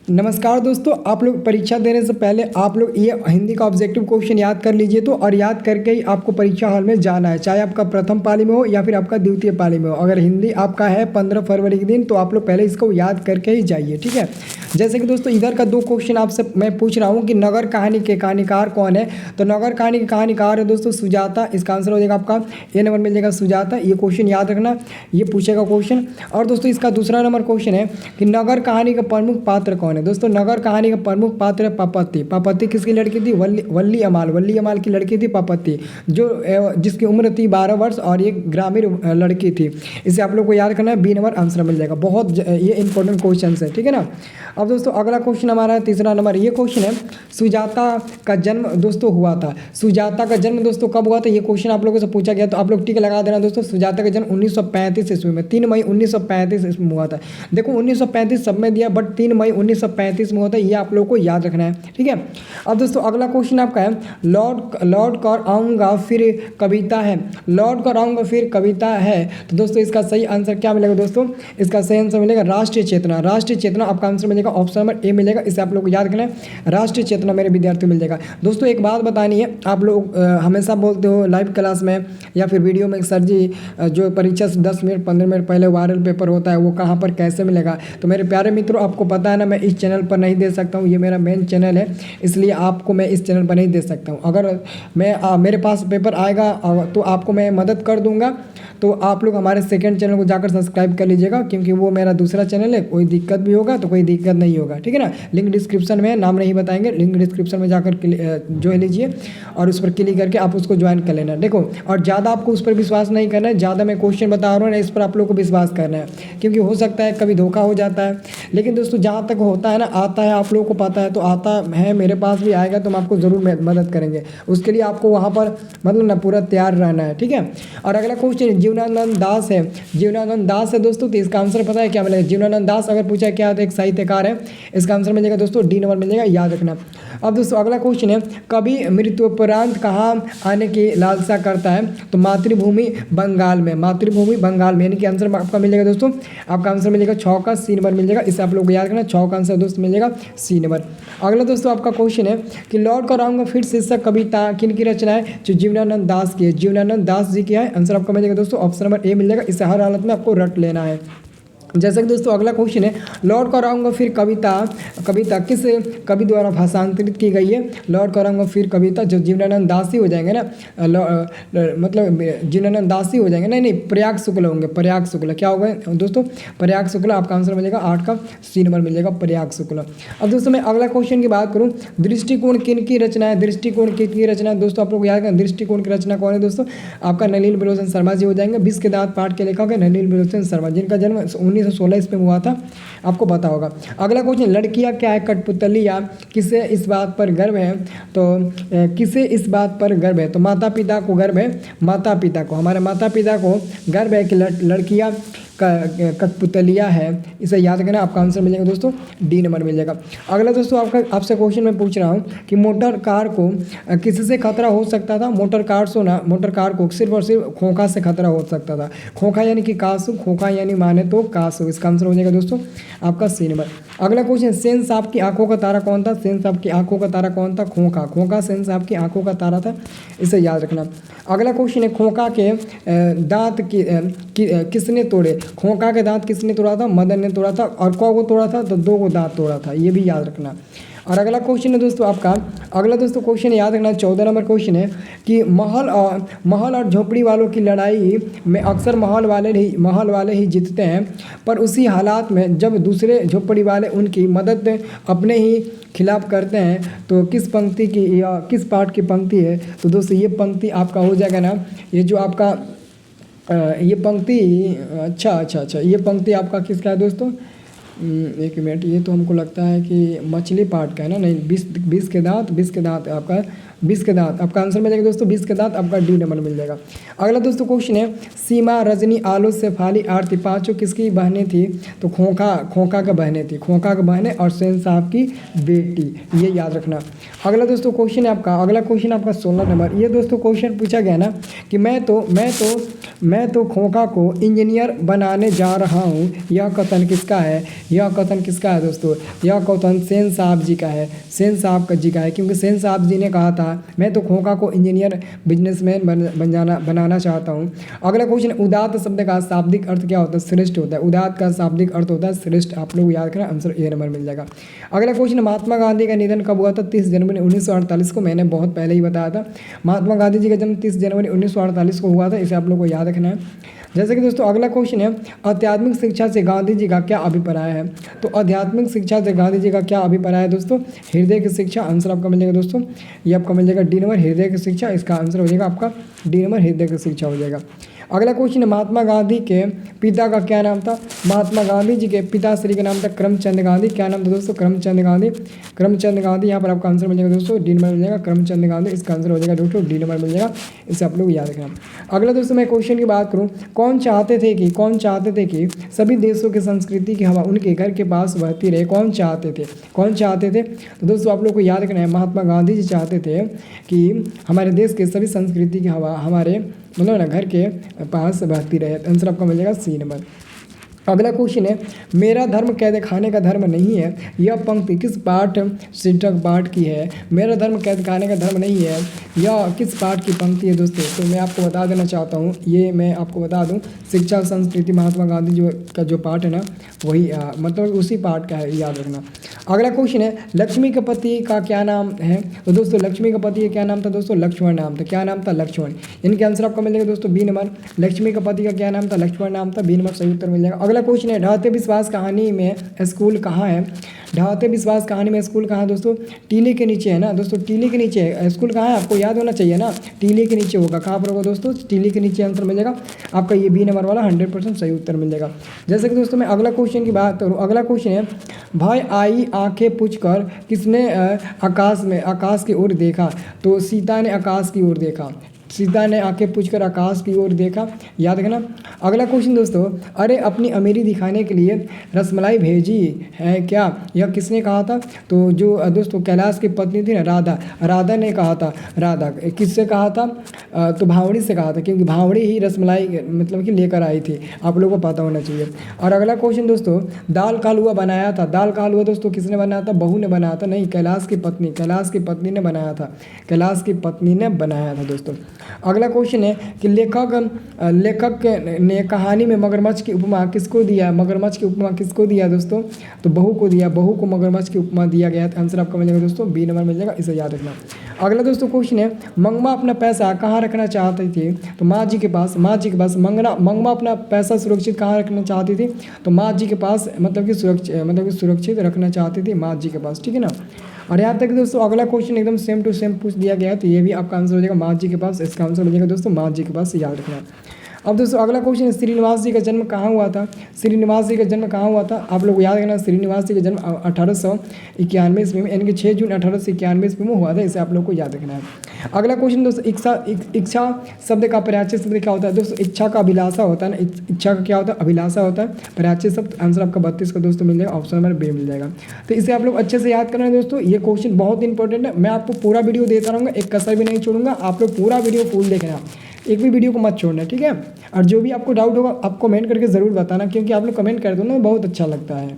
नमस्कार दोस्तों, आप लोग परीक्षा देने से पहले आप लोग ये हिंदी का ऑब्जेक्टिव क्वेश्चन याद कर लीजिए तो, और याद करके ही आपको परीक्षा हॉल में जाना है, चाहे आपका प्रथम पाली में हो या फिर आपका द्वितीय पाली में हो। अगर हिंदी आपका है 15 फरवरी के दिन तो आप लोग पहले इसको याद करके ही जाइए, ठीक है। जैसे कि दोस्तों इधर का दो क्वेश्चन आपसे मैं पूछ रहा हूँ कि नगर कहानी के कहानीकार कौन है। तो नगर कहानी के कहानीकार है दोस्तों सुजाता। इसका आंसर हो जाएगा आपका ए नंबर मिल जाएगा सुजाता। ये क्वेश्चन याद रखना, ये पूछेगा क्वेश्चन। और दोस्तों इसका दूसरा नंबर क्वेश्चन है कि नगर कहानी का प्रमुख पात्र कौन है। दोस्तों नगर कहानी का प्रमुख पात्र है पापति। पापति किसकी लड़की थी? वल्ली अमाल की लड़की थी पापति, जिसकी उम्र थी 12 वर्ष और ये ग्रामीण लड़की थी। इसे आप लोग को याद करना है, बी नंबर आंसर मिल जाएगा। बहुत ये इंपॉर्टेंट क्वेश्चन है, ठीक है ना। अब दोस्तों अगला क्वेश्चन हमारा है तीसरा नंबर। ये क्वेश्चन है सुजाता का जन्म दोस्तों हुआ था। सुजाता का जन्म दोस्तों कब हुआ था, ये क्वेश्चन आप लोगों से पूछा गया, तो आप लोग टिक लगा देना दोस्तों। सुजाता का जन्म 1935 ईस्वी में 3 मई 1935 ईस्वी में हुआ था। देखो 1935 सब में दिया, बट 3 मई 1935 में होता है, ये आप लोग को याद रखना है, ठीक है। अब दोस्तों अगला क्वेश्चन आपका है लौट कर आऊँगा फिर कविता है। लौट कर आऊँगा फिर कविता है, तो दोस्तों इसका सही आंसर क्या मिलेगा दोस्तों? इसका सही आंसर मिलेगा राष्ट्रीय चेतना। राष्ट्रीय चेतना आपका आंसर मिलेगा, ऑप्शन नंबर ए मिलेगा। इसे आप लोग को याद रखना है, राष्ट्रीय चेतना मेरे विद्यार्थी मिल जाएगा। दोस्तों एक बात बतानी है, आप लोग हमेशा बोलते हो लाइव क्लास में या फिर वीडियो में, सर जी जो परीक्षा से 10 मिनट 15 मिनट पहले वायरल पेपर होता है वो कहाँ पर कैसे मिलेगा। तो मेरे प्यारे मित्रों आपको पता है ना, मैं इस चैनल पर नहीं दे सकता हूँ, ये मेरा मेन चैनल है, इसलिए आपको मैं इस चैनल पर नहीं दे सकता हूँ। अगर मैं मेरे पास पेपर आएगा तो आपको मैं मदद कर दूंगा। तो आप लोग हमारे सेकंड चैनल को जाकर सब्सक्राइब कर लीजिएगा, क्योंकि वो मेरा दूसरा चैनल है। कोई दिक्कत भी होगा तो कोई दिक्कत नहीं होगा, ठीक है ना। लिंक डिस्क्रिप्शन में, नाम नहीं बताएंगे, लिंक डिस्क्रिप्शन में जाकर ज्वाइन लीजिए और उस पर क्लिक करके आप उसको ज्वाइन कर लेना। देखो और ज़्यादा आपको उस पर विश्वास नहीं करना है, ज़्यादा मैं क्वेश्चन बता रहा हूँ ना, इस पर आप लोग को विश्वास करना है, क्योंकि हो सकता है कभी धोखा हो जाता है। लेकिन दोस्तों जहाँ तक होता है ना, आता है, आप लोगों को पता है, तो आता है, मेरे पास भी आएगा तो हम आपको ज़रूर मदद करेंगे। उसके लिए आपको वहाँ पर मतलब ना पूरा तैयार रहना है, ठीक है। और अगला क्वेश्चन जीवनानंद दास है। जीवनानंद दास है दोस्तों, तो इसका आंसर पता है क्या मिलेगा? जीवनानंद दास अगर पूछा क्या तो एक साहित्यकार है। इसका आंसर मिलेगा दोस्तों डी नंबर मिल जाएगा, याद रखना। अब दोस्तों अगला क्वेश्चन है कभी मृत्युपरांत कहाँ आने की लालसा करता है। तो मातृभूमि बंगाल में। मातृभूमि बंगाल में, यानी कि आंसर आपका मिलेगा दोस्तों, आपका आंसर मिलेगा 6 का सी नंबर मिल जाएगा। इसे आप लोग को याद रखना, 6 का आंसर दोस्तों मिलेगा सी नंबर। अगला दोस्तों आपका क्वेश्चन है कि लौट कर आऊँगा फिर शीर्षक कविता किन की रचना है, जो जीवनानंद दास की है। जीवनानंद दास जी की है। आंसर आपका मिलेगा दोस्तों ऑप्शन नंबर ए मिल जाएगा। इसे हर हालत में आपको रट लेना है। जैसे कि दोस्तों अगला क्वेश्चन है लौट कर आऊँगा फिर कविता किस कवि द्वारा भाषांतरित की गई है। लौट कर आऊँगा फिर कविता जो जीवनानंद दास ही हो जाएंगे ना, मतलब जीवनानंद दास ही हो जाएंगे, नहीं प्रयाग शुक्ल होंगे। प्रयाग शुक्ल क्या होगा दोस्तों? प्रयाग शुक्ल आपका आंसर मिलेगा 8 का सी नंबर मिल जाएगा, प्रयाग शुक्ल। अब दोस्तों मैं अगला क्वेश्चन की बात करूँ, दृष्टिकोण किन की रचना है। दृष्टिकोण किन की रचना है दोस्तों, आप लोग याद करें दृष्टिकोण की रचना कौन है दोस्तों? आपका नलिनी विलोचन शर्मा जी हो जाएंगे। 20 के दांत पाठ के लेखक है नलिनी विलोचन शर्मा, जिनका जन्म 1916 ईस्वी में हुआ था, आपको पता होगा। अगला क्वेश्चन लड़कियां क्या है कठपुतलियां, किसे इस बात पर गर्व है। तो किसे इस बात पर गर्व है, तो माता पिता को गर्व है। माता पिता को, हमारे माता पिता को गर्व है कि लड़कियां कठपुतलिया है। इसे याद करना, आपका आंसर मिलेगा दोस्तों डी नंबर मिल जाएगा। अगला दोस्तों आपसे क्वेश्चन मैं पूछ रहा हूँ कि मोटर कार को किससे खतरा हो सकता था। मोटर कार को सिर्फ और सिर्फ खोखा से खतरा हो सकता था। खोखा यानी कि कासु, खोखा यानी माने तो कासु। इसका आंसर हो जाएगा दोस्तों आपका सी नंबर। अगला क्वेश्चन सेन साहब की आंखों का तारा कौन था। सेन साहब की आंखों का तारा कौन था? खोखा। खोखा सेन साहब की आंखों का तारा था, इसे याद रखना। अगला क्वेश्चन है खोखा के दांत किसने तोड़े। खोखा के दांत किसने तोड़ा था? मदन ने तोड़ा था। और को तोड़ा था? तो 2 को दांत तोड़ा था, ये भी याद रखना। और अगला क्वेश्चन है दोस्तों आपका, अगला दोस्तों क्वेश्चन याद रखना 14 नंबर क्वेश्चन है कि महल और झोपड़ी वालों की लड़ाई में अक्सर महल वाले ही जीतते हैं, पर उसी हालात में जब दूसरे झोपड़ी वाले उनकी मदद अपने ही खिलाफ करते हैं, तो किस पंक्ति की या किस पाठ की पंक्ति है। तो दोस्तों ये पंक्ति आपका हो जाएगा ना, ये जो आपका ये पंक्ति अच्छा ये पंक्ति आपका किसका है दोस्तों? एक मिनट, ये तो हमको लगता है कि मछली पाठ का है ना, नहीं 20 के दांत आपका 20 के दांत, आपका आंसर मिल जाएगा दोस्तों 20 के दांत, आपका डी नंबर मिल जाएगा। अगला दोस्तों क्वेश्चन है, सीमा, रजनी, आलो, शेफाली, आरती पांचों किसकी बहनें थी? तो खोखा का बहनें थी, खोखा का बहनें और सेन साहब की बेटी, ये याद रखना। अगला दोस्तों क्वेश्चन है आपका, अगला क्वेश्चन आपका 16 नंबर। ये दोस्तों क्वेश्चन पूछा गया ना कि मैं तो खोखा को इंजीनियर बनाने जा रहा हूँ, यह कथन किसका है? यह कथन किसका है दोस्तों? यह कथन सेन साहब जी का है, सेन साहब जी का है, क्योंकि सेन साहब जी ने कहा था मैं तो खोखा को इंजीनियर बिजनेसमैन बनाना चाहता हूँ। अगला क्वेश्चन, उदात्त शब्द का शाब्दिक अर्थ क्या होता है? श्रेष्ठ होता है। उदात्त का शाब्दिक अर्थ होता है श्रेष्ठ, आप लोग याद करें, आंसर ए नंबर मिल जाएगा। अगला क्वेश्चन, महात्मा गांधी का निधन कब हुआ था? 30 जनवरी 1948 को, मैंने बहुत पहले ही बताया था। महात्मा गांधी जी का जन्म 30 जनवरी 1948 को हुआ था, इसे आप लोग को याद रखना है। जैसे कि दोस्तों अगला क्वेश्चन है, आध्यात्मिक शिक्षा से गांधी जी का क्या अभिप्राय है? तो आध्यात्मिक शिक्षा से गांधी जी का क्या अभिप्राय है दोस्तों? हृदय की शिक्षा, आंसर आपका मिल जाएगा दोस्तों, ये आपका मिल जाएगा डी नंबर, हृदय की शिक्षा, इसका आंसर हो जाएगा आपका डी नंबर, हृदय की शिक्षा हो जाएगा। अगला क्वेश्चन है, महात्मा गांधी के पिता का क्या नाम था? महात्मा गांधी जी के पिताश्री का नाम था करमचंद गांधी। क्या नाम था दोस्तों? करमचंद गांधी। करमचंद गांधी, यहाँ पर आपका आंसर मिल जाएगा दोस्तों डी नंबर मिल जाएगा, करमचंद गांधी, इसका आंसर हो जाएगा दोस्तों डी नंबर मिल जाएगा, इसे आप लोग याद रखना। अगला दोस्तों मैं क्वेश्चन की बात करूँ, कौन चाहते थे कि सभी देशों की संस्कृति की हवा उनके घर के पास बहती रहे? कौन चाहते थे? तो दोस्तों आप लोग को याद रखना है, महात्मा गांधी जी चाहते थे कि हमारे देश के सभी संस्कृति की हवा हमारे मतलब ना घर के पास बहती रहे। आंसर आपका मिल जाएगा सी नंबर। अगला क्वेश्चन है, मेरा धर्म कैद खाने का धर्म नहीं है, यह पंक्ति किस पाठ शीर्षक पाठ की है? मेरा धर्म कैद खाने का धर्म नहीं है, यह किस पाठ की पंक्ति है दोस्तों? तो मैं आपको बता देना चाहता हूँ, ये मैं आपको बता दूँ, शिक्षा संस्कृति महात्मा गांधी जी का जो पाठ है ना, वही मतलब उसी पाठ का है, याद रखना। अगला क्वेश्चन है, लक्ष्मी के पति का क्या नाम है? तो दोस्तों लक्ष्मी के पति का क्या नाम था दोस्तों? लक्ष्मण नाम था। क्या नाम था? लक्ष्मण। इनके आंसर आपका मिल जाएगा दोस्तों बी नंबर, लक्ष्मी के पति का क्या नाम था? लक्ष्मण नाम था, बी नंबर सही उत्तर मिल जाएगा। अगला क्वेश्चन है, ढहते विश्वास कहानी में स्कूल कहाँ है? ढहते विश्वास कहानी में स्कूल कहाँ है दोस्तों? टीले के नीचे है ना दोस्तों, टीले के नीचे है। स्कूल कहाँ है आपको याद होना चाहिए ना, टीले के नीचे होगा। कहाँ पर होगा दोस्तों? टीले के नीचे आंसर मिल जाएगा आपका, ये बी नंबर वाला 100% सही उत्तर मिल जाएगा। जैसे कि दोस्तों मैं अगला क्वेश्चन की बात करूँ, अगला क्वेश्चन है, भाई आई आंखें पूछकर किसने आकाश की ओर देखा? तो सीता ने आकाश की ओर देखा, सीता ने आंखें पूछकर आकाश की ओर देखा, याद रखना। अगला क्वेश्चन दोस्तों, अरे अपनी अमीरी दिखाने के लिए रसमलाई भेजी है क्या? यह किसने कहा था? तो जो दोस्तों कैलाश की पत्नी थी ना, राधा ने कहा था। राधा किससे कहा था? तो भावड़ी से कहा था, क्योंकि भावड़ी ही रसमलाई मतलब कि लेकर आई थी, आप लोगों को पता होना चाहिए। और अगला क्वेश्चन दोस्तों, दाल का हलवा बनाया था, दाल का हलवा दोस्तों किसने बनाया था? बहू ने बनाया था, नहीं, कैलाश की पत्नी ने बनाया था, कैलाश की पत्नी ने बनाया था दोस्तों। अगला क्वेश्चन है कि लेखक ने कहानी में मगरमच्छ की उपमा किसको दिया? मगरमच्छ की उपमा किसको दिया दोस्तों? तो बहू को दिया, बहू को मगरमच्छ की उपमा दिया गया। आंसर आपका मिल जाएगा दोस्तों बी नंबर मिल जाएगा, इसे याद रखना। अगला दोस्तों क्वेश्चन है, मंगमा अपना पैसा कहाँ रखना चाहती थी? तो माँ जी के पास। मंगमा अपना पैसा सुरक्षित कहाँ रखना चाहती थी? तो माँ जी के पास, मतलब कि सुरक्षित रखना चाहती थी माँ जी के पास, ठीक है ना। और यहाँ तक दोस्तों अगला क्वेश्चन एकदम सेम टू सेम पूछ दिया गया है, तो ये भी आपका आंसर हो जाएगा माँ जी के पास, इसका आंसर हो जाएगा दोस्तों माँ जी के पास, याद रखना। अब दोस्तों अगला क्वेश्चन है, श्रीनिवास जी का जन्म कहाँ हुआ था? श्रीनिवास जी का जन्म कहाँ हुआ था? आप लोग याद रखना, श्रीनिवास जी का जन्म 1891 ईस्वी में, यानी कि 6 जून 1891 ईस्वी में हुआ था, इसे आप लोग को याद रखना है। अगला क्वेश्चन दोस्तों, इच्छा शब्द का पर्यायवाची शब्द क्या होता है? दोस्तों इच्छा का अभिलाषा होता है ना, इच्छा का क्या होता है? अभिलाषा होता है। पर्यायवाची शब्द आंसर आपका 32 का दोस्तों मिल जाएगा, ऑप्शन नंबर बी मिल जाएगा। तो इसे आप लोग अच्छे से याद करना है दोस्तों, ये क्वेश्चन बहुत इंपॉर्टेंट है। मैं आपको पूरा वीडियो देता रहूँगा, एक कसर भी नहीं छोड़ूंगा, आप लोग पूरा वीडियो फुल देखना, एक भी वीडियो को मत छोड़ना, ठीक है। और जो भी आपको डाउट होगा आप कमेंट करके ज़रूर बताना, क्योंकि आप लोग कमेंट कर दो ना, बहुत अच्छा लगता है।